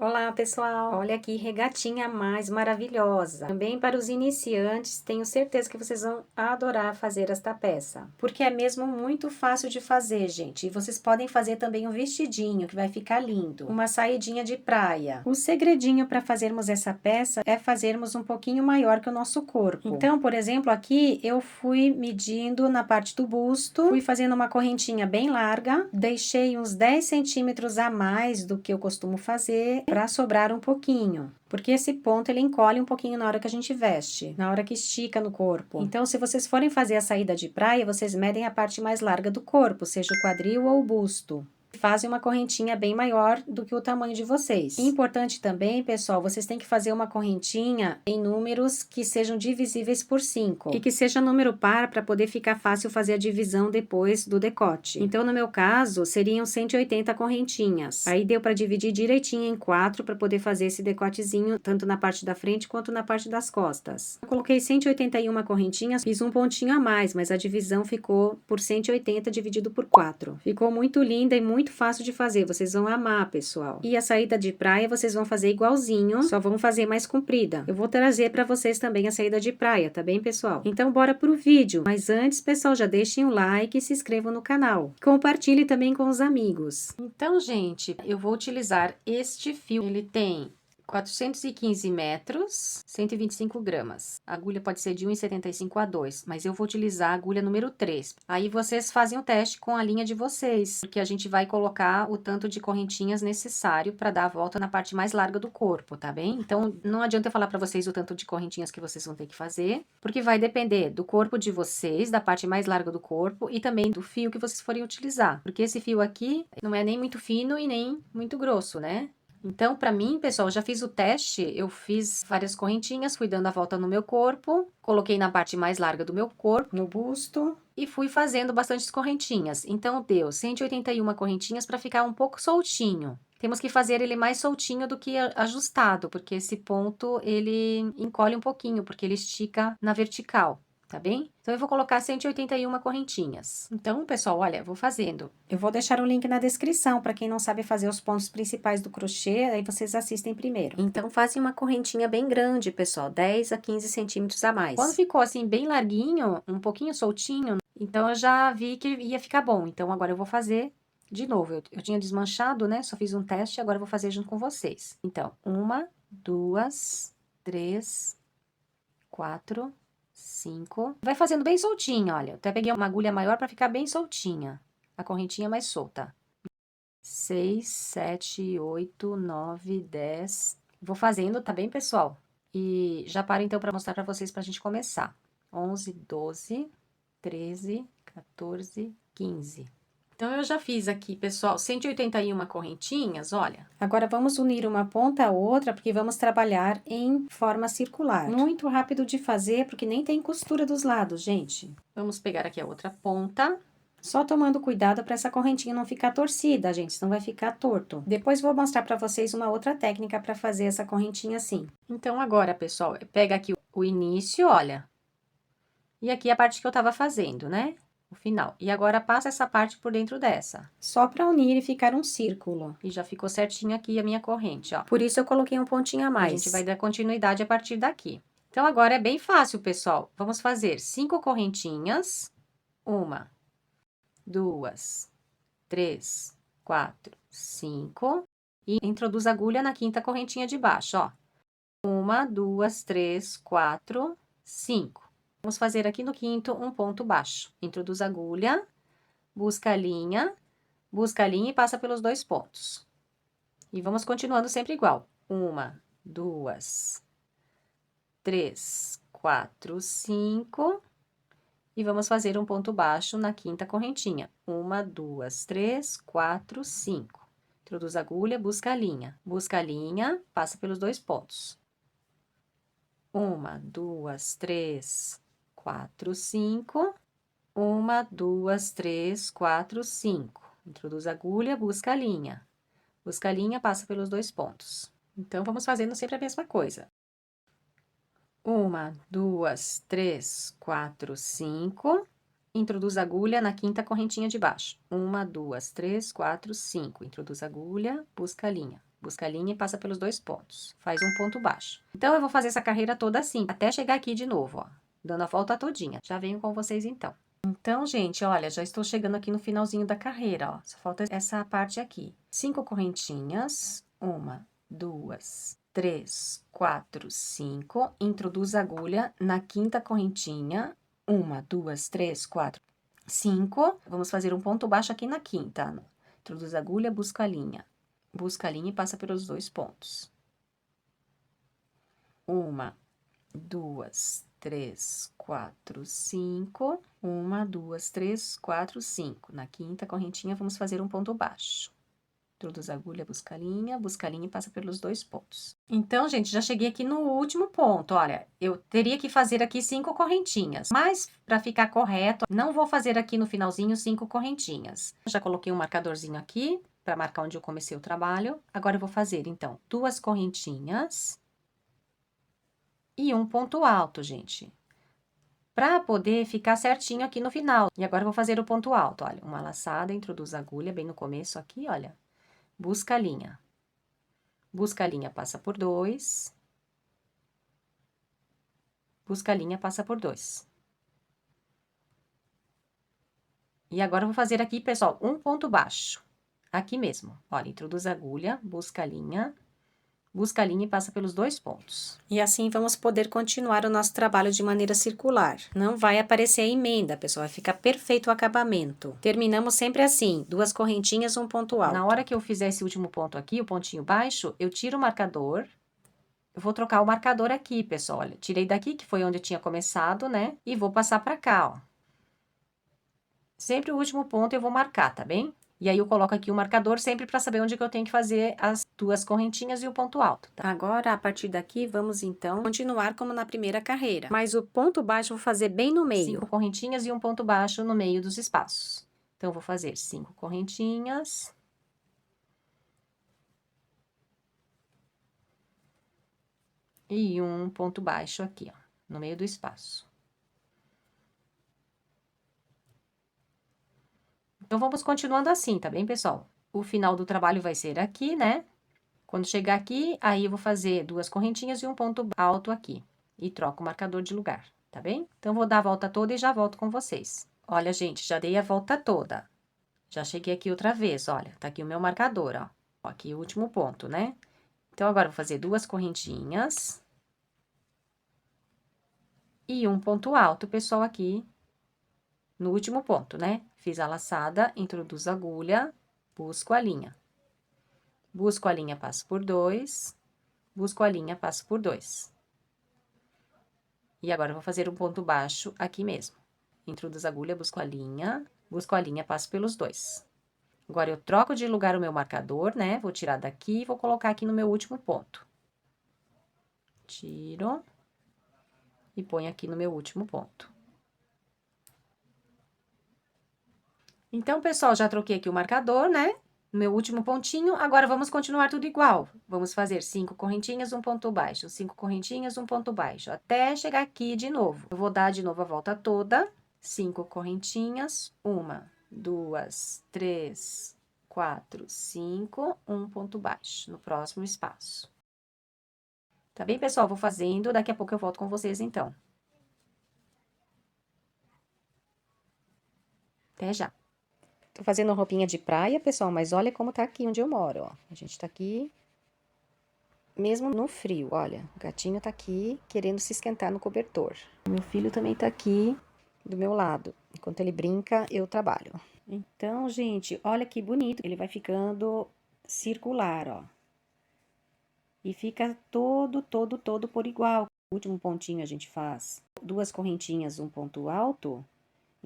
Olá, pessoal! Olha que regatinha mais maravilhosa! Também para os iniciantes, tenho certeza que vocês vão adorar fazer esta peça. Porque é mesmo muito fácil de fazer, gente. E vocês podem fazer também um vestidinho, que vai ficar lindo. Uma saidinha de praia. O segredinho para fazermos essa peça é fazermos um pouquinho maior que o nosso corpo. Então, por exemplo, aqui eu fui medindo na parte do busto, fui fazendo uma correntinha bem larga, deixei uns 10 centímetros a mais do que eu costumo fazer, para sobrar um pouquinho, porque esse ponto ele encolhe um pouquinho na hora que a gente veste, na hora que estica no corpo. Então, se vocês forem fazer a saída de praia, vocês medem a parte mais larga do corpo, seja o quadril ou o busto. Fazem uma correntinha bem maior do que o tamanho de vocês. Importante também, pessoal, vocês têm que fazer uma correntinha em números que sejam divisíveis por 5 e que seja número par para poder ficar fácil fazer a divisão depois do decote. Então, no meu caso, seriam 180 correntinhas. Aí deu para dividir direitinho em 4 para poder fazer esse decotezinho tanto na parte da frente quanto na parte das costas. Eu coloquei 181 correntinhas, fiz um pontinho a mais, mas a divisão ficou por 180 dividido por 4. Ficou muito linda e muito fácil de fazer, vocês vão amar, pessoal. E a saída de praia vocês vão fazer igualzinho, só vão fazer mais comprida. Eu vou trazer para vocês também a saída de praia, tá bem, pessoal? Então, bora pro vídeo. Mas antes, pessoal, já deixem um like e se inscrevam no canal. Compartilhe também com os amigos. Então, gente, eu vou utilizar este fio. Ele tem 415 metros, 125 gramas. A agulha pode ser de 1,75 a 2, mas eu vou utilizar a agulha número 3. Aí vocês fazem o teste com a linha de vocês, porque a gente vai colocar o tanto de correntinhas necessário para dar a volta na parte mais larga do corpo, tá bem? Então, não adianta eu falar para vocês o tanto de correntinhas que vocês vão ter que fazer, porque vai depender do corpo de vocês, da parte mais larga do corpo e também do fio que vocês forem utilizar. Porque esse fio aqui não é nem muito fino e nem muito grosso, né? Então, para mim, pessoal, já fiz o teste, eu fiz várias correntinhas, fui dando a volta no meu corpo, coloquei na parte mais larga do meu corpo, no busto, e fui fazendo bastantes correntinhas. Então, deu 181 correntinhas para ficar um pouco soltinho. Temos que fazer ele mais soltinho do que ajustado, porque esse ponto, ele encolhe um pouquinho, porque ele estica na vertical. Tá bem? Então, eu vou colocar 181 correntinhas. Então, pessoal, olha, eu vou fazendo. Eu vou deixar o link na descrição, para quem não sabe fazer os pontos principais do crochê, aí vocês assistem primeiro. Então, fazem uma correntinha bem grande, pessoal, 10 a 15 centímetros a mais. Quando ficou assim, bem larguinho, um pouquinho soltinho, então eu já vi que ia ficar bom. Então, agora eu vou fazer de novo. Eu tinha desmanchado, né? Só fiz um teste, agora eu vou fazer junto com vocês. Então, 1, 2, 3, 4... 5. Vai fazendo bem soltinho, olha. Eu até peguei uma agulha maior para ficar bem soltinha. A correntinha mais solta. 6, 7, 8, 9, 10. Vou fazendo, tá bem, pessoal? E já paro então para mostrar para vocês pra gente começar. 11, 12, 13, 14, 15. Então, eu já fiz aqui, pessoal, 181 correntinhas, olha. Agora, vamos unir uma ponta a outra, porque vamos trabalhar em forma circular. Muito rápido de fazer, porque nem tem costura dos lados, gente. Vamos pegar aqui a outra ponta. Só tomando cuidado para essa correntinha não ficar torcida, gente, senão vai ficar torto. Depois vou mostrar para vocês uma outra técnica para fazer essa correntinha assim. Então, agora, pessoal, pega aqui o início, olha. E aqui a parte que eu tava fazendo, né? O final. E agora, passa essa parte por dentro dessa. Só para unir e ficar um círculo. E já ficou certinho aqui a minha corrente, ó. Por isso, eu coloquei um pontinho a mais. A gente vai dar continuidade a partir daqui. Então, agora é bem fácil, pessoal. Vamos fazer 5 correntinhas. 1, 2, 3, 4, 5. E introduz a agulha na 5ª correntinha de baixo, ó. 1, 2, 3, 4, 5. Vamos fazer aqui no 5º um ponto baixo. Introduz a agulha, busca a linha e passa pelos 2 pontos. E vamos continuando sempre igual. 1, 2, 3, 4, 5. E vamos fazer um ponto baixo na 5ª correntinha. 1, 2, 3, 4, 5. Introduz a agulha, busca a linha, passa pelos 2 pontos. 1, 2, 3, 4, 5. 1, 2, 3, 4, 5. Introduz a agulha, busca a linha. Busca a linha, passa pelos 2 pontos. Então, vamos fazendo sempre a mesma coisa. 1, 2, 3, 4, 5. Introduz a agulha na 5ª correntinha de baixo. 1, 2, 3, 4, 5. Introduz a agulha, busca a linha. busca a linha e passa pelos 2 pontos. Faz um ponto baixo. Então, eu vou fazer essa carreira toda assim, até chegar aqui de novo, ó, dando a volta todinha. Já venho com vocês então. Então, gente, olha, já estou chegando aqui no finalzinho da carreira, ó. Só falta essa parte aqui. 5 correntinhas. 1, 2, 3, 4, 5. Introduz a agulha na 5ª correntinha. 1, 2, 3, 4, 5. Vamos fazer um ponto baixo aqui na 5ª. Introduz a agulha, busca a linha. Busca a linha e passa pelos 2 pontos. 1, 2, 3, 4, 5. 1, 2, 3, 4, 5. Na 5ª correntinha, vamos fazer um ponto baixo. Introduz a agulha, busca a linha e passa pelos 2 pontos. Então, gente, já cheguei aqui no último ponto. Olha, eu teria que fazer aqui 5 correntinhas, mas para ficar correto, não vou fazer aqui no finalzinho 5 correntinhas. Já coloquei um marcadorzinho aqui para marcar onde eu comecei o trabalho. Agora, eu vou fazer, então, 2 correntinhas e um ponto alto, gente, para poder ficar certinho aqui no final. E agora, eu vou fazer o ponto alto, olha, uma laçada, introduz a agulha bem no começo aqui, olha, busca a linha. Busca a linha, passa por 2. Busca a linha, passa por 2. E agora, eu vou fazer aqui, pessoal, um ponto baixo. Aqui mesmo, olha, introduz a agulha, busca a linha e passa pelos 2 pontos. E assim vamos poder continuar o nosso trabalho de maneira circular. Não vai aparecer a emenda, pessoal, vai ficar perfeito o acabamento. Terminamos sempre assim, 2 correntinhas, um ponto alto. Na hora que eu fizer esse último ponto aqui, o pontinho baixo, eu tiro o marcador. Eu vou trocar o marcador aqui, pessoal, olha, tirei daqui, que foi onde eu tinha começado, né? E vou passar pra cá, ó. Sempre o último ponto eu vou marcar, tá bem? E aí, eu coloco aqui o marcador sempre para saber onde que eu tenho que fazer as 2 correntinhas e o ponto alto, tá? Agora, a partir daqui, vamos, então, continuar como na primeira carreira. Mas o ponto baixo eu vou fazer bem no meio. 5 correntinhas e um ponto baixo no meio dos espaços. Então, eu vou fazer 5 correntinhas. E um ponto baixo aqui, ó, no meio do espaço. Então, vamos continuando assim, tá bem, pessoal? O final do trabalho vai ser aqui, né? Quando chegar aqui, aí eu vou fazer 2 correntinhas e um ponto alto aqui. E troco o marcador de lugar, tá bem? Então, vou dar a volta toda e já volto com vocês. Olha, gente, já dei a volta toda. Já cheguei aqui outra vez, olha. Tá aqui o meu marcador, ó. Aqui o último ponto, né? Então, agora eu vou fazer 2 correntinhas. E um ponto alto, pessoal, aqui no último ponto, né? Fiz a laçada, introduzo a agulha, busco a linha. Busco a linha, passo por 2. Busco a linha, passo por 2. E agora, eu vou fazer um ponto baixo aqui mesmo. Introduzo a agulha, busco a linha, passo pelos 2. Agora, eu troco de lugar o meu marcador, né? Vou tirar daqui e vou colocar aqui no meu último ponto. Tiro. E ponho aqui no meu último ponto. Então, pessoal, já troquei aqui o marcador, né? No meu último pontinho, agora vamos continuar tudo igual. Vamos fazer 5 correntinhas, um ponto baixo, 5 correntinhas, um ponto baixo, até chegar aqui de novo. Eu vou dar de novo a volta toda, 5 correntinhas, 1, 2, 3, 4, 5, um ponto baixo no próximo espaço. Tá bem, pessoal? Vou fazendo, daqui a pouco eu volto com vocês, então. Até já. Tô fazendo roupinha de praia, pessoal, mas olha como tá aqui onde eu moro, ó. A gente tá aqui, mesmo no frio, olha. O gatinho tá aqui, querendo se esquentar no cobertor. Meu filho também tá aqui, do meu lado. Enquanto ele brinca, eu trabalho. Então, gente, olha que bonito. Ele vai ficando circular, ó. E fica todo por igual. O último pontinho a gente faz 2 correntinhas, um ponto alto.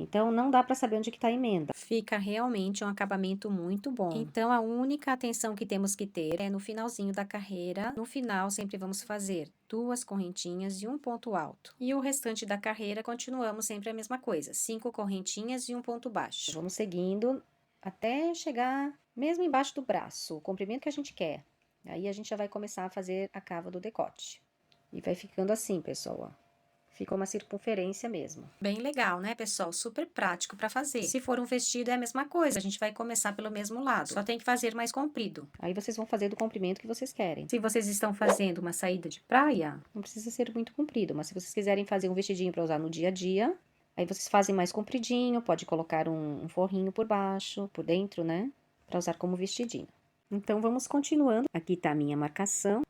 Então, não dá para saber onde que tá a emenda. Fica realmente um acabamento muito bom. Então, a única atenção que temos que ter é no finalzinho da carreira. No final, sempre vamos fazer 2 correntinhas e um ponto alto. E o restante da carreira, continuamos sempre a mesma coisa. 5 correntinhas e um ponto baixo. Vamos seguindo até chegar mesmo embaixo do braço, o comprimento que a gente quer. Aí, a gente já vai começar a fazer a cava do decote. E vai ficando assim, pessoal, ó. Ficou uma circunferência mesmo. Bem legal, né, pessoal? Super prático para fazer. Se for um vestido, é a mesma coisa. A gente vai começar pelo mesmo lado. Só tem que fazer mais comprido. Aí vocês vão fazer do comprimento que vocês querem. Se vocês estão fazendo uma saída de praia, não precisa ser muito comprido. Mas se vocês quiserem fazer um vestidinho para usar no dia a dia, aí vocês fazem mais compridinho. Pode colocar um forrinho por baixo, por dentro, né? Para usar como vestidinho. Então, vamos continuando. Aqui tá a minha marcação.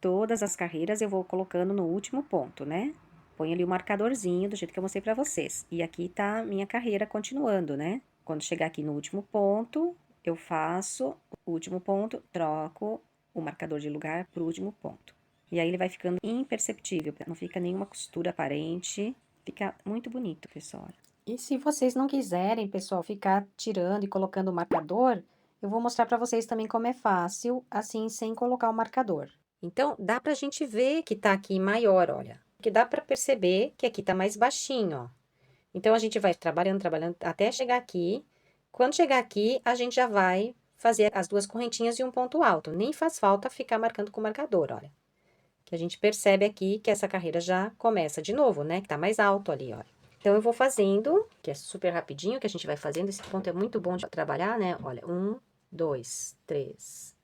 Todas as carreiras eu vou colocando no último ponto, né? Põe ali o marcadorzinho do jeito que eu mostrei pra vocês. E aqui tá a minha carreira continuando, né? Quando chegar aqui no último ponto, eu faço o último ponto, troco o marcador de lugar pro último ponto. E aí ele vai ficando imperceptível, não fica nenhuma costura aparente. Fica muito bonito, pessoal. E se vocês não quiserem, pessoal, ficar tirando e colocando o marcador, eu vou mostrar pra vocês também como é fácil, assim, sem colocar o marcador. Então, dá pra gente ver que tá aqui maior, olha. Porque dá pra perceber que aqui tá mais baixinho, ó. Então, a gente vai trabalhando, trabalhando, até chegar aqui. Quando chegar aqui, a gente já vai fazer as duas correntinhas e um ponto alto. Nem faz falta ficar marcando com o marcador, olha. Que a gente percebe aqui que essa carreira já começa de novo, né? Que tá mais alto ali, olha. Então, eu vou fazendo, que é super rapidinho, que a gente vai fazendo. Esse ponto é muito bom de trabalhar, né? Olha, 1, 2, 3,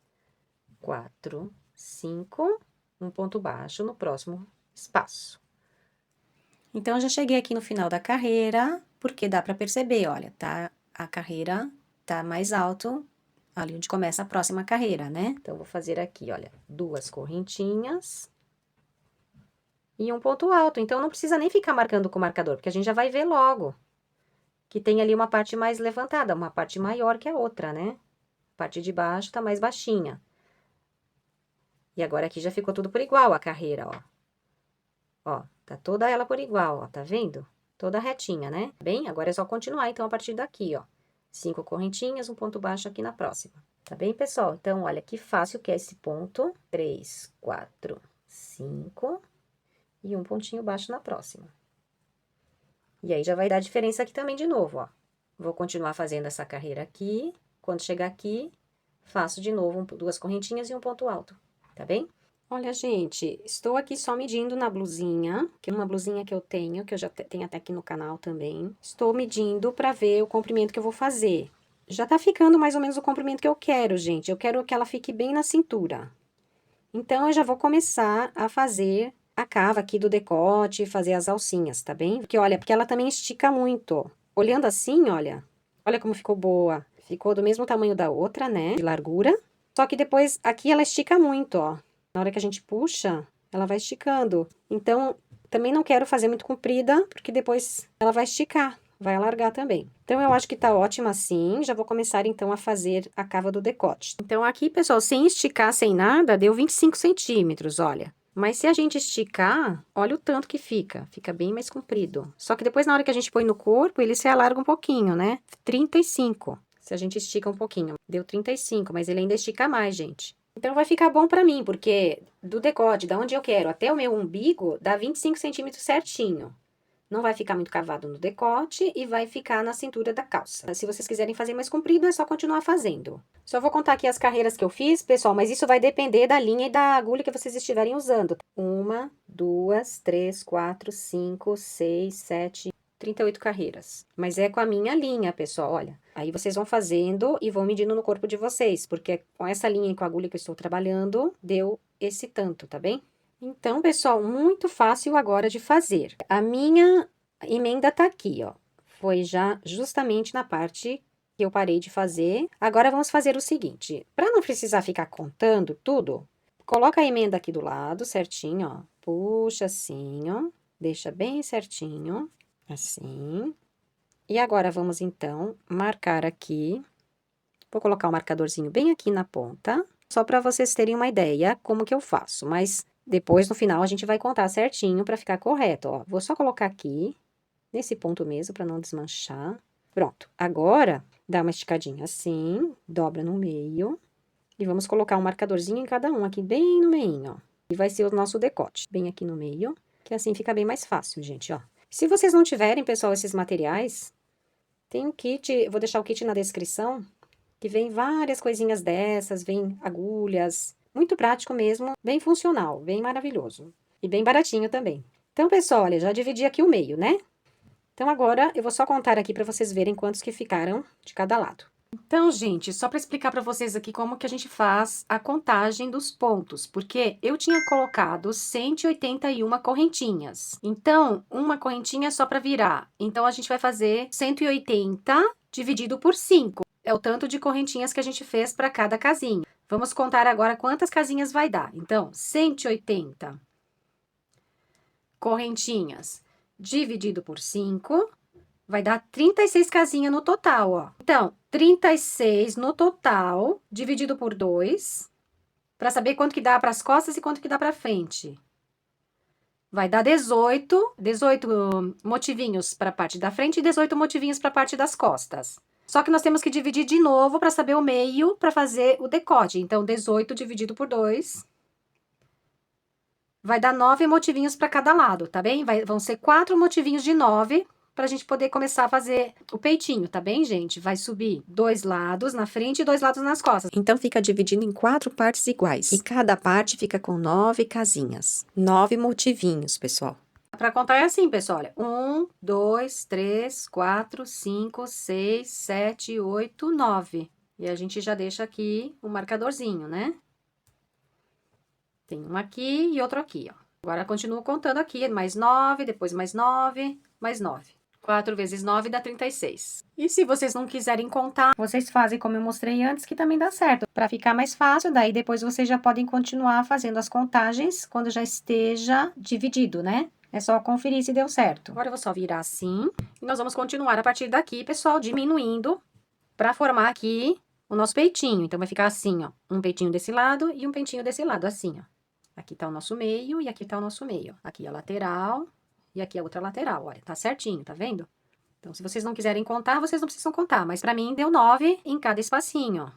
4, 5, um ponto baixo no próximo espaço. Então, eu já cheguei aqui no final da carreira, porque dá pra perceber, olha, tá? A carreira tá mais alto, ali onde começa a próxima carreira, né? Então, eu vou fazer aqui, olha, duas correntinhas e um ponto alto. Então, não precisa nem ficar marcando com o marcador, porque a gente já vai ver logo que tem ali uma parte mais levantada, uma parte maior que a outra, né? A parte de baixo tá mais baixinha. E agora aqui já ficou tudo por igual a carreira, ó. Ó, tá toda ela por igual, ó, tá vendo? Toda retinha, né? Bem, agora é só continuar, então, a partir daqui, ó. 5 correntinhas, um ponto baixo aqui na próxima. Tá bem, pessoal? Então, olha que fácil que é esse ponto. 3, 4, 5 e um pontinho baixo na próxima. E aí, já vai dar diferença aqui também de novo, ó. Vou continuar fazendo essa carreira aqui. Quando chegar aqui, faço de novo duas correntinhas e um ponto alto, tá bem? Olha, gente, estou aqui só medindo na blusinha, que é uma blusinha que eu tenho, que eu já tenho até aqui no canal também. Estou medindo para ver o comprimento que eu vou fazer. Já tá ficando mais ou menos o comprimento que eu quero, gente. Eu quero que ela fique bem na cintura. Então, eu já vou começar a fazer a cava aqui do decote, fazer as alcinhas, tá bem? Porque, olha, porque ela também estica muito, ó. Olhando assim, olha, olha como ficou boa. Ficou do mesmo tamanho da outra, né, de largura. Só que depois, aqui ela estica muito, ó. Na hora que a gente puxa, ela vai esticando. Então, também não quero fazer muito comprida, porque depois ela vai esticar, vai alargar também. Então, eu acho que tá ótima assim. Já vou começar, então, a fazer a cava do decote. Então, aqui, pessoal, sem esticar, sem nada, deu 25 centímetros, olha. Mas se a gente esticar, olha o tanto que fica. Fica bem mais comprido. Só que depois, na hora que a gente põe no corpo, ele se alarga um pouquinho, né? 35. Se a gente estica um pouquinho. Deu 35, mas ele ainda estica mais, gente. Então, vai ficar bom pra mim, porque do decote, da onde eu quero até o meu umbigo, dá 25 centímetros certinho. Não vai ficar muito cavado no decote e vai ficar na cintura da calça. Se vocês quiserem fazer mais comprido, é só continuar fazendo. Só vou contar aqui as carreiras que eu fiz, pessoal, mas isso vai depender da linha e da agulha que vocês estiverem usando. 1, 2, 3, 4, 5, 6, 7, 38 carreiras. Mas é com a minha linha, pessoal, olha. Aí vocês vão fazendo e vão medindo no corpo de vocês, porque com essa linha e com a agulha que eu estou trabalhando, deu esse tanto, tá bem? Então, pessoal, muito fácil agora de fazer. A minha emenda tá aqui, ó. Foi já justamente na parte que eu parei de fazer. Agora, vamos fazer o seguinte. Para não precisar ficar contando tudo, coloca a emenda aqui do lado, certinho, ó. Puxa assim, ó. Deixa bem certinho, assim. E agora, vamos, então, marcar aqui. Vou colocar o marcadorzinho bem aqui na ponta, só para vocês terem uma ideia como que eu faço. Mas depois, no final, a gente vai contar certinho para ficar correto, ó. Vou só colocar aqui, nesse ponto mesmo, para não desmanchar. Pronto. Agora, dá uma esticadinha assim, dobra no meio. E vamos colocar um marcadorzinho em cada um, aqui bem no meinho, ó. E vai ser o nosso decote, bem aqui no meio, que assim fica bem mais fácil, gente, ó. Se vocês não tiverem, pessoal, esses materiais, tem um kit, vou deixar o kit na descrição, que vem várias coisinhas dessas, vem agulhas, muito prático mesmo, bem funcional, bem maravilhoso. E bem baratinho também. Então, pessoal, olha, já dividi aqui o meio, né? Então, agora, eu vou só contar aqui para vocês verem quantos que ficaram de cada lado. Então, gente, só para explicar para vocês aqui como que a gente faz a contagem dos pontos, porque eu tinha colocado 181 correntinhas. Então, uma correntinha é só para virar. Então, a gente vai fazer 180 dividido por 5. É o tanto de correntinhas que a gente fez para cada casinha. Vamos contar agora quantas casinhas vai dar. Então, 180 correntinhas dividido por 5 vai dar 36 casinhas no total, ó. Então, 36 no total, dividido por 2, para saber quanto que dá para as costas e quanto que dá para frente. Vai dar 18 motivinhos para a parte da frente e 18 motivinhos para a parte das costas. Só que nós temos que dividir de novo para saber o meio para fazer o decote. Então, 18 dividido por 2 vai dar 9 motivinhos para cada lado, tá bem? Vão ser 4 motivinhos de 9 pra gente poder começar a fazer o peitinho, tá bem, gente? Vai subir 2 lados na frente e 2 lados nas costas. Então, fica dividido em 4 partes iguais. E cada parte fica com 9 casinhas. 9 motivinhos, pessoal. Pra contar é assim, pessoal, olha. 1, 2, 3, 4, 5, 6, 7, 8, 9. E a gente já deixa aqui o marcadorzinho, né? Tem um aqui e outro aqui, ó. Agora, continuo contando aqui, mais 9, depois mais 9, mais 9. 4 vezes 9 dá 36. E se vocês não quiserem contar, vocês fazem como eu mostrei antes, que também dá certo. Para ficar mais fácil, daí depois vocês já podem continuar fazendo as contagens quando já esteja dividido, né? É só conferir se deu certo. Agora eu vou só virar assim. E nós vamos continuar a partir daqui, pessoal, diminuindo para formar aqui o nosso peitinho. Então, vai ficar assim, ó. Um peitinho desse lado e um peitinho desse lado, assim, ó. Aqui tá o nosso meio e aqui tá o nosso meio. Aqui a lateral e aqui a outra lateral, olha, tá certinho, tá vendo? Então, se vocês não quiserem contar, vocês não precisam contar, mas pra mim deu 9 em cada espacinho, ó.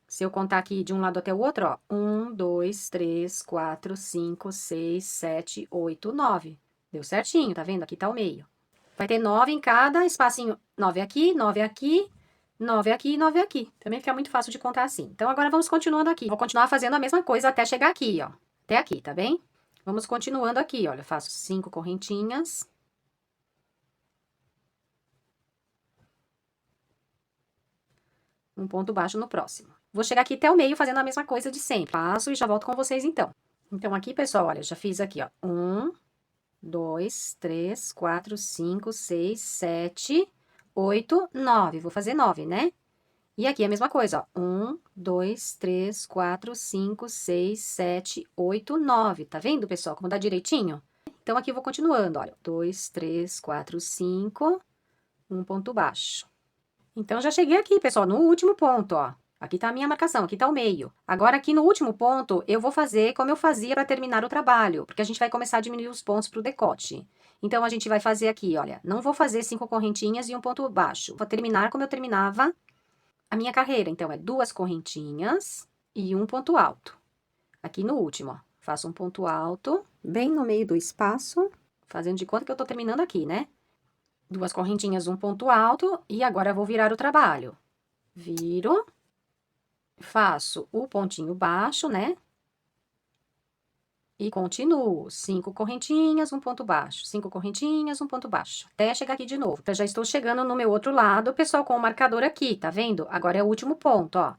Se eu contar aqui de um lado até o outro, ó, 1, 2, 3, 4, 5, 6, 7, 8, 9. Deu certinho, tá vendo? Aqui tá o meio. Vai ter 9 em cada espacinho, 9 aqui, 9 aqui, 9 aqui e 9 aqui. Também fica muito fácil de contar assim. Então, agora vamos continuando aqui. Vou continuar fazendo a mesma coisa até chegar aqui, ó. Até aqui, tá bem? Vamos continuando aqui, olha, faço 5 correntinhas. Um ponto baixo no próximo. Vou chegar aqui até o meio fazendo a mesma coisa de sempre. Passo e já volto com vocês, então. Então, aqui, pessoal, olha, já fiz aqui, ó. 1, 2, 3, 4, 5, 6, 7, 8, 9. Vou fazer 9, né? E aqui a mesma coisa, ó. 1, 2, 3, 4, 5, 6, 7, 8, 9. Tá vendo, pessoal, como dá direitinho? Então, aqui eu vou continuando, olha. 2, 3, 4, 5, um ponto baixo. Então, já cheguei aqui, pessoal, no último ponto, ó. Aqui tá a minha marcação, aqui tá o meio. Agora, aqui no último ponto, eu vou fazer como eu fazia para terminar o trabalho, porque a gente vai começar a diminuir os pontos pro decote. Então, a gente vai fazer aqui, olha, não vou fazer 5 correntinhas e um ponto baixo. Vou terminar como eu terminava a minha carreira. Então, é 2 correntinhas e um ponto alto. Aqui no último, ó, faço um ponto alto, Bem no meio do espaço. fazendo de conta que eu tô terminando aqui, né? 2 correntinhas, um ponto alto, e agora eu vou virar o trabalho. Viro, faço o pontinho baixo, né? E continuo. 5 correntinhas, um ponto baixo. 5 correntinhas, um ponto baixo. Até chegar aqui de novo. Eu já estou chegando no meu outro lado, pessoal, com o marcador aqui, tá vendo? Agora é o último ponto, ó.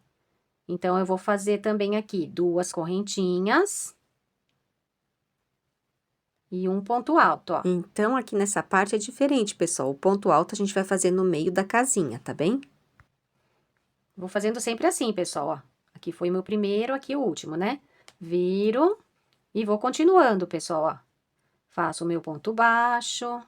Então, eu vou fazer também aqui 2 correntinhas e um ponto alto, ó. Então, aqui nessa parte é diferente, pessoal. O ponto alto a gente vai fazer no meio da casinha, tá bem? Vou fazendo sempre assim, pessoal, ó. Aqui foi o meu primeiro, aqui o último, né? Viro e vou continuando, pessoal, ó. Faço o meu ponto baixo.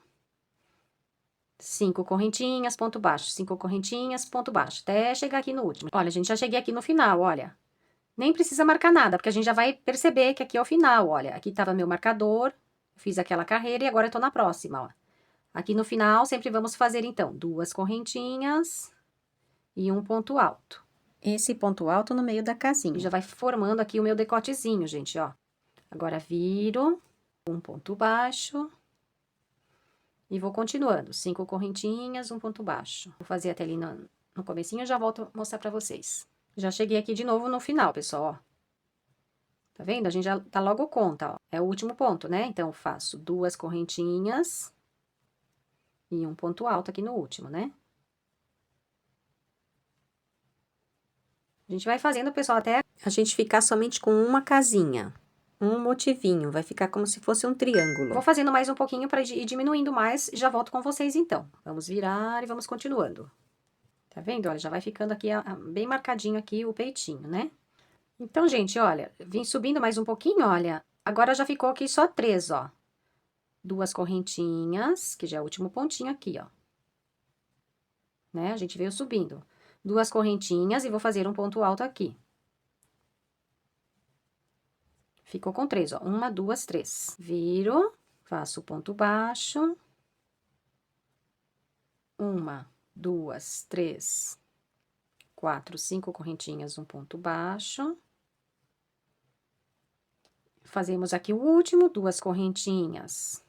5 correntinhas, ponto baixo. 5 correntinhas, ponto baixo. Até chegar aqui no último. Olha, gente, já cheguei aqui no final, olha. Nem precisa marcar nada, porque a gente já vai perceber que aqui é o final, olha. Aqui tava meu marcador, fiz aquela carreira e agora eu tô na próxima, ó. Aqui no final, sempre vamos fazer, então, 2 correntinhas e um ponto alto. Esse ponto alto no meio da casinha. E já vai formando aqui o meu decotezinho, gente, ó. Agora, viro, um ponto baixo. E vou continuando. 5 correntinhas, um ponto baixo. Vou fazer até ali no comecinho e já volto a mostrar pra vocês. Já cheguei aqui de novo no final, pessoal, ó. Tá vendo? A gente já tá logo conta, ó. É o último ponto, né? Então, faço 2 correntinhas e um ponto alto aqui no último, né? A gente vai fazendo, pessoal, até a gente ficar somente com uma casinha, um motivinho, vai ficar como se fosse um triângulo. Vou fazendo mais um pouquinho para ir diminuindo mais, já volto com vocês então. Vamos virar e vamos continuando. Tá vendo? Olha, já vai ficando aqui bem marcadinho aqui o peitinho, né? Então, gente, olha, vim subindo mais um pouquinho, olha. Agora já ficou aqui só 3, ó. 2 correntinhas, que já é o último pontinho aqui, ó. Né? A gente veio subindo. 2 correntinhas e vou fazer um ponto alto aqui. Ficou com 3, ó. 1, 2, 3. Viro, faço ponto baixo. 1, 2, 3, 4, 5 correntinhas, um ponto baixo. Fazemos aqui o último, 2 correntinhas.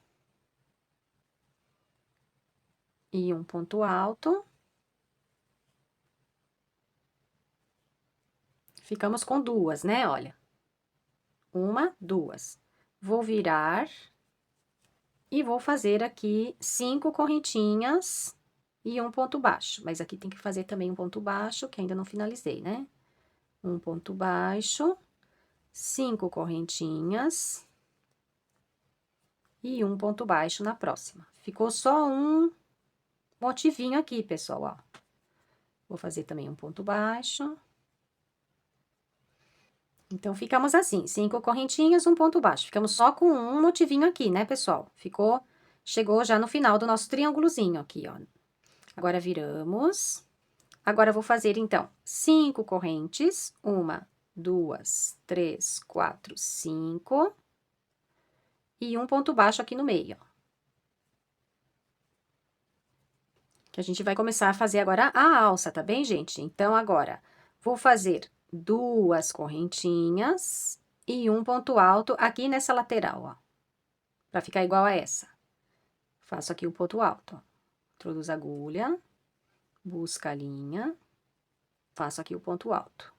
E um ponto alto. Ficamos com 2, né? Olha. 1, 2. Vou virar. E vou fazer aqui 5 correntinhas e um ponto baixo. Mas aqui tem que fazer também um ponto baixo, que ainda não finalizei, né? Um ponto baixo, 5 correntinhas e um ponto baixo na próxima. Ficou só um motivinho aqui, pessoal, ó. Vou fazer também um ponto baixo. Então, ficamos assim, 5 correntinhas, um ponto baixo. Ficamos só com um motivinho aqui, né, pessoal? Chegou já no final do nosso triângulozinho aqui, ó. Agora, viramos. Agora, eu vou fazer, então, 5 correntes. 1, 2, 3, 4, 5. E um ponto baixo aqui no meio, ó. Que a gente vai começar a fazer agora a alça, tá bem, gente? Então, agora, vou fazer 2 correntinhas e um ponto alto aqui nessa lateral, ó. Pra ficar igual a essa. Faço aqui o ponto alto, ó. Introduzo a agulha, busca a linha, faço aqui o ponto alto.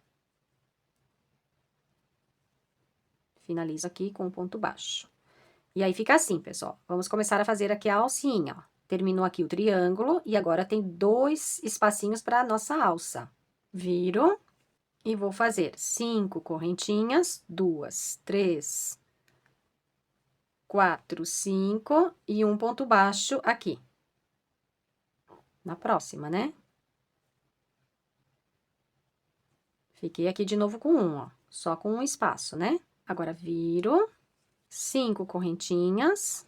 Finalizo aqui com o ponto baixo. E aí, fica assim, pessoal. Vamos começar a fazer aqui a alcinha, ó. Terminou aqui o triângulo e agora tem 2 espacinhos para a nossa alça. Viro e vou fazer 5 correntinhas, 2, 3, 4, 5 e um ponto baixo aqui. Na próxima, né? Fiquei aqui de novo com um, ó. Só com um espaço, né? Agora, viro, 5 correntinhas.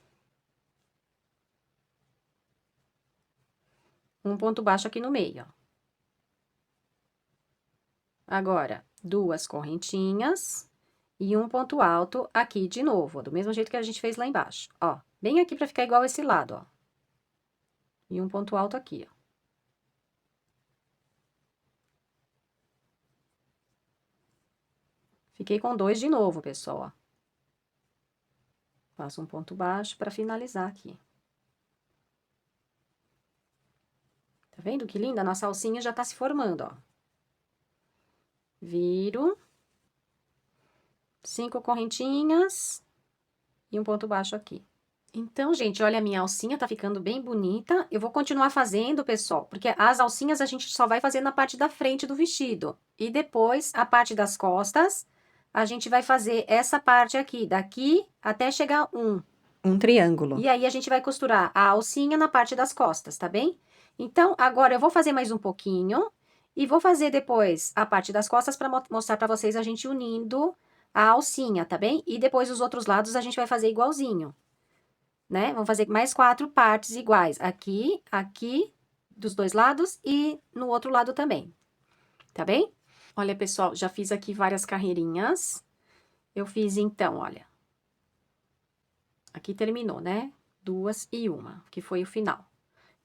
Um ponto baixo aqui no meio, ó. Agora, 2 correntinhas e um ponto alto aqui de novo, ó, do mesmo jeito que a gente fez lá embaixo, ó. Bem aqui pra ficar igual esse lado, ó. E um ponto alto aqui, ó. Fiquei com 2 de novo, pessoal, ó. Faço um ponto baixo pra finalizar aqui. Tá vendo que linda? A nossa alcinha já tá se formando, ó. Viro. 5 correntinhas e um ponto baixo aqui. Então, gente, olha, a minha alcinha tá ficando bem bonita. Eu vou continuar fazendo, pessoal, porque as alcinhas a gente só vai fazer na parte da frente do vestido. E depois, a parte das costas, a gente vai fazer essa parte aqui, daqui até chegar um triângulo. E aí, a gente vai costurar a alcinha na parte das costas, tá bem? Então, agora eu vou fazer mais um pouquinho e vou fazer depois a parte das costas para mostrar para vocês a gente unindo a alcinha, tá bem? E depois os outros lados a gente vai fazer igualzinho, né? Vamos fazer mais 4 partes iguais. Aqui, aqui, dos 2 lados e no outro lado também, tá bem? Olha, pessoal, já fiz aqui várias carreirinhas. Eu fiz, então, olha. Aqui terminou, né? 2 e 1, que foi o final.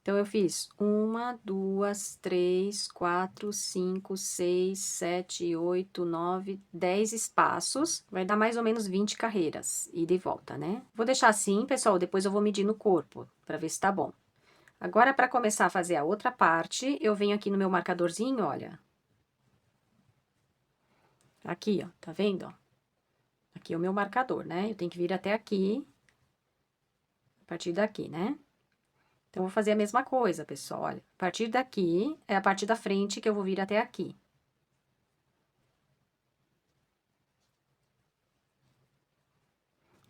Então, eu fiz 1, 2, 3, 4, 5, 6, 7, 8, 9, 10 espaços. Vai dar mais ou menos 20 carreiras, ida e volta, né? Vou deixar assim, pessoal, depois eu vou medir no corpo, pra ver se tá bom. Agora, pra começar a fazer a outra parte, eu venho aqui no meu marcadorzinho, olha. Aqui, ó, tá vendo, ó? Aqui é o meu marcador, né? Eu tenho que vir até aqui, a partir daqui, né? Então, vou fazer a mesma coisa, pessoal, olha. A partir daqui, é a parte da frente que eu vou vir até aqui.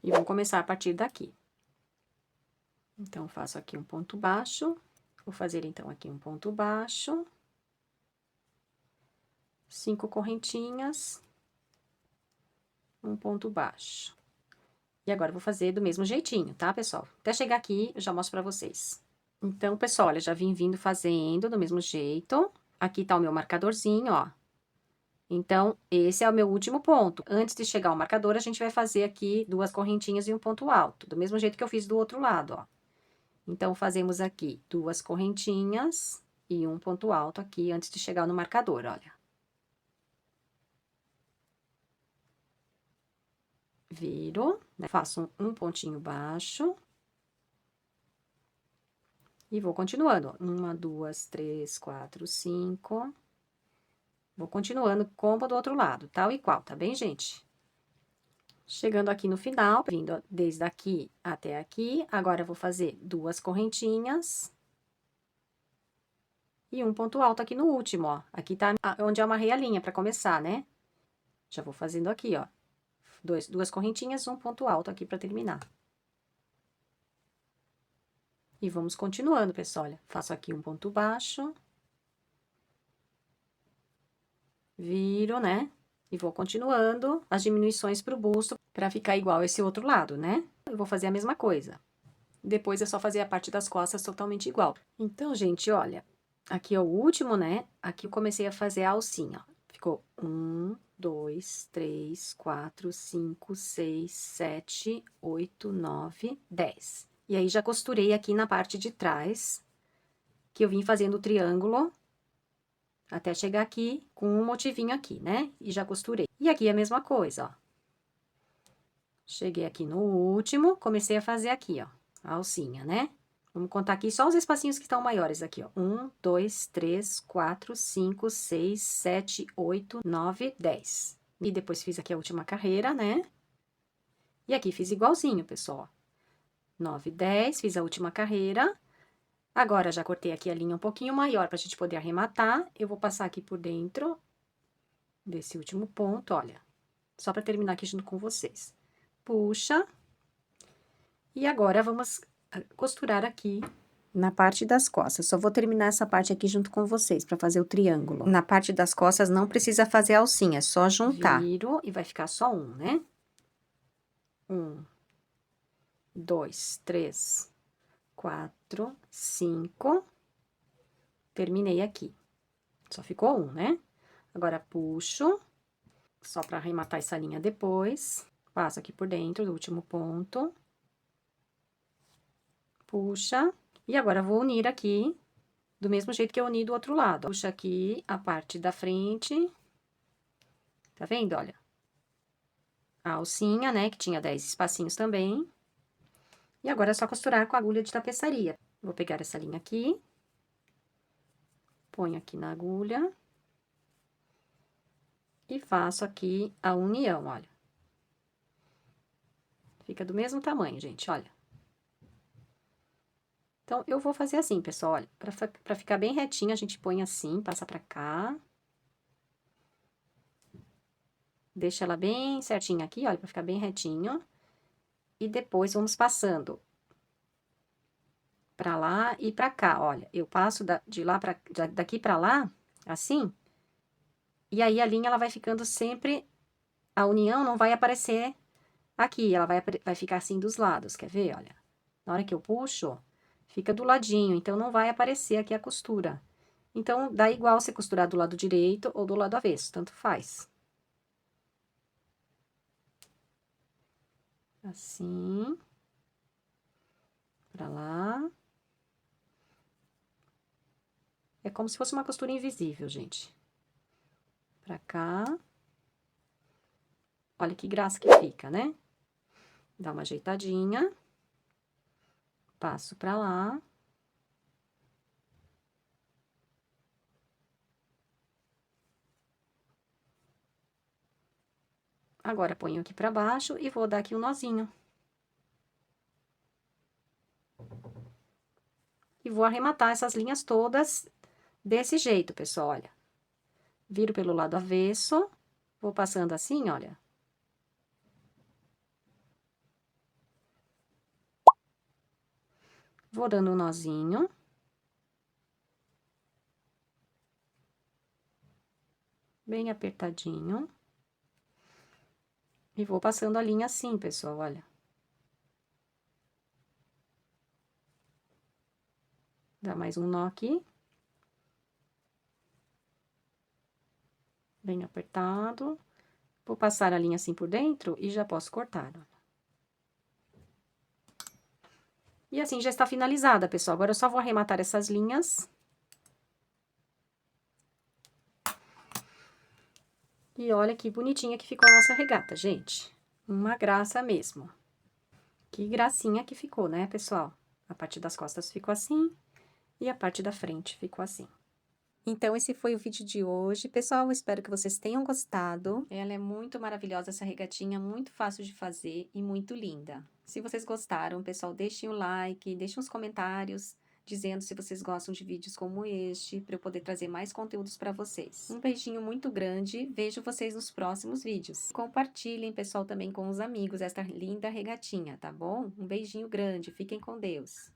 E vou começar a partir daqui. Então, faço aqui um ponto baixo. Vou fazer, então, aqui um ponto baixo. 5 correntinhas. Um ponto baixo. E agora, vou fazer do mesmo jeitinho, tá, pessoal? Até chegar aqui, eu já mostro pra vocês. Então, pessoal, olha, já vim vindo fazendo do mesmo jeito. Aqui tá o meu marcadorzinho, ó. Então, esse é o meu último ponto. Antes de chegar ao marcador, a gente vai fazer aqui 2 correntinhas e um ponto alto. Do mesmo jeito que eu fiz do outro lado, ó. Então, fazemos aqui 2 correntinhas e um ponto alto aqui antes de chegar no marcador, olha. Viro, né? Faço um pontinho baixo. E vou continuando. 1, 2, 3, 4, 5. Vou continuando como do outro lado, tal e qual, tá bem, gente? Chegando aqui no final, vindo desde aqui até aqui, agora eu vou fazer 2 correntinhas. E um ponto alto aqui no último, ó. Aqui tá onde eu amarrei a linha pra começar, né? Já vou fazendo aqui, ó. 2 correntinhas, um ponto alto aqui pra terminar. E vamos continuando, pessoal, olha. Faço aqui um ponto baixo. Viro, né? E vou continuando as diminuições pro busto pra ficar igual esse outro lado, né? Eu vou fazer a mesma coisa. Depois é só fazer a parte das costas totalmente igual. Então, gente, olha, aqui é o último, né? Aqui eu comecei a fazer a alcinha, ó. Ficou 1, 2, 3, 4, 5, 6, 7, 8, 9, 10. E aí, já costurei aqui na parte de trás, que eu vim fazendo o triângulo, até chegar aqui com um motivinho aqui, né? E já costurei. E aqui é a mesma coisa, ó. Cheguei aqui no último, comecei a fazer aqui, ó, a alcinha, né? Vamos contar aqui só os espacinhos que estão maiores aqui, ó. 1, 2, 3, 4, 5, 6, 7, 8, 9, 10. E depois fiz aqui a última carreira, né? E aqui fiz igualzinho, pessoal. 9, 10, fiz a última carreira. Agora, já cortei aqui a linha um pouquinho maior pra gente poder arrematar. Eu vou passar aqui por dentro desse último ponto, olha. Só pra terminar aqui junto com vocês. Puxa. E agora, vamos costurar aqui na parte das costas. Só vou terminar essa parte aqui junto com vocês, pra fazer o triângulo. Na parte das costas, não precisa fazer alcinha, é só juntar. Viro e vai ficar só um, né? 1, 2, 3, 4, 5. Terminei aqui. Só ficou um, né? Agora, puxo, só pra arrematar essa linha depois. Passo aqui por dentro do último ponto. Puxa. E agora, vou unir aqui, do mesmo jeito que eu uni do outro lado. Puxa aqui a parte da frente. Tá vendo, olha? A alcinha, né, que tinha 10 espacinhos também. E agora é só costurar com a agulha de tapeçaria. Vou pegar essa linha aqui. Ponho aqui na agulha. E faço aqui a união, olha. Fica do mesmo tamanho, gente, olha. Então, eu vou fazer assim, pessoal, olha. Pra ficar bem retinho, a gente põe assim, passa pra cá. Deixa ela bem certinha aqui, olha, pra ficar bem retinho. E depois, vamos passando pra lá e pra cá, olha. Eu passo daqui pra lá, assim. E aí, a linha, ela vai ficando sempre... A união não vai aparecer aqui, ela vai ficar assim dos lados, quer ver, olha? Na hora que eu puxo, fica do ladinho, então não vai aparecer aqui a costura. Então, dá igual você costurar do lado direito ou do lado avesso, tanto faz. Assim. Pra lá. É como se fosse uma costura invisível, gente. Pra cá. Olha que graça que fica, né? Dá uma ajeitadinha. Passo pra lá. Agora, ponho aqui pra baixo e vou dar aqui um nozinho. E vou arrematar essas linhas todas desse jeito, pessoal, olha. Viro pelo lado avesso, vou passando assim, olha. Vou dando um nozinho. Bem apertadinho. E vou passando a linha assim, pessoal, olha. Dá mais um nó aqui. Bem apertado. Vou passar a linha assim por dentro e já posso cortar, ó. E assim já está finalizada, pessoal. Agora eu só vou arrematar essas linhas. E olha que bonitinha que ficou a nossa regata, gente. Uma graça mesmo. Que gracinha que ficou, né, pessoal? A parte das costas ficou assim e a parte da frente ficou assim. Então, esse foi o vídeo de hoje. Pessoal, eu espero que vocês tenham gostado. Ela é muito maravilhosa, essa regatinha, muito fácil de fazer e muito linda. Se vocês gostaram, pessoal, deixem o like, deixem os comentários dizendo se vocês gostam de vídeos como este, para eu poder trazer mais conteúdos para vocês. Um beijinho muito grande, vejo vocês nos próximos vídeos. Compartilhem, pessoal, também com os amigos esta linda regatinha, tá bom? Um beijinho grande, fiquem com Deus.